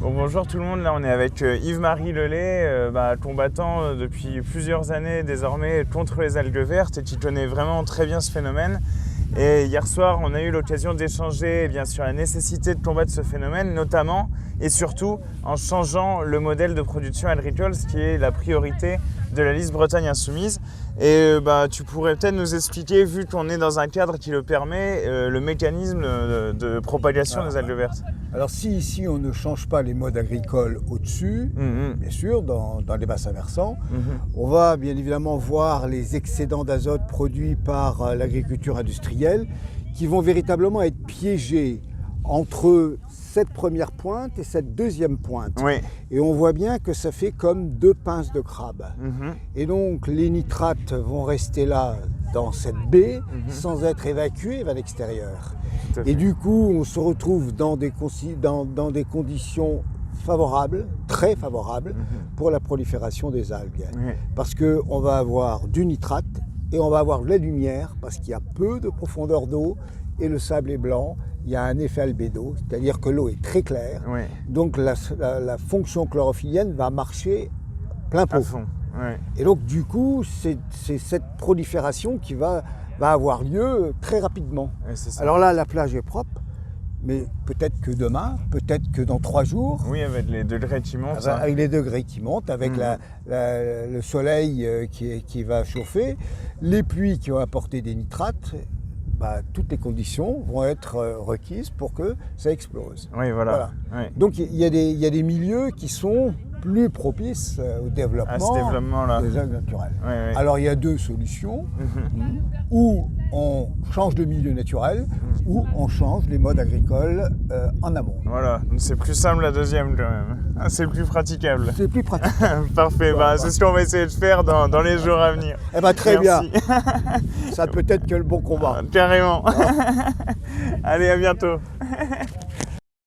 Bon, bonjour tout le monde, là on est avec Yves-Marie Lelay, combattant depuis plusieurs années désormais contre les algues vertes et qui connaît vraiment très bien ce phénomène. Et hier soir, on a eu l'occasion d'échanger sur la nécessité de combattre ce phénomène, notamment et surtout en changeant le modèle de production agricole, ce qui est la priorité de la liste Bretagne Insoumise. Et tu pourrais peut-être nous expliquer, vu qu'on est dans un cadre qui le permet, le mécanisme de propagation des algues vertes. Alors si ici on ne change pas les modes agricoles au-dessus, bien sûr, dans les bassins versants, on va bien évidemment voir les excédents d'azote produits par l'agriculture industrielle qui vont véritablement être piégés entre cette première pointe et cette deuxième pointe. Oui. Et on voit bien que ça fait comme deux pinces de crabe. Et donc les nitrates vont rester là dans cette baie sans être évacués vers l'extérieur. Et du coup, on se retrouve dans des conditions favorables, très favorables, pour la prolifération des algues. Parce qu'on va avoir du nitrate et on va avoir de la lumière, parce qu'il y a peu de profondeur d'eau et le sable est blanc. Il y a un effet albédo, c'est-à-dire que l'eau est très claire. Donc la fonction chlorophyllienne va marcher plein pot. À fond. Et donc du coup, c'est cette prolifération qui va avoir lieu très rapidement. Alors là, la plage est propre, mais peut-être que demain, peut-être que dans 3 jours. Oui, avec les degrés qui montent. Avec les degrés qui montent, avec le soleil qui va chauffer, les pluies qui vont apporter des nitrates, toutes les conditions vont être requises pour que ça explose. Oui, voilà. Oui. Donc il y a des milieux qui sont plus propices au développement des algues naturelles. Alors il y a 2 solutions, ou on change de milieu naturel, ou on change les modes agricoles en amont. Voilà, c'est plus simple la deuxième quand même. C'est plus praticable. C'est plus praticable. Parfait, c'est ce qu'on va essayer de faire dans les jours à venir. Très Merci. bien. Ça peut être que le bon combat. Carrément. Allez, à bientôt.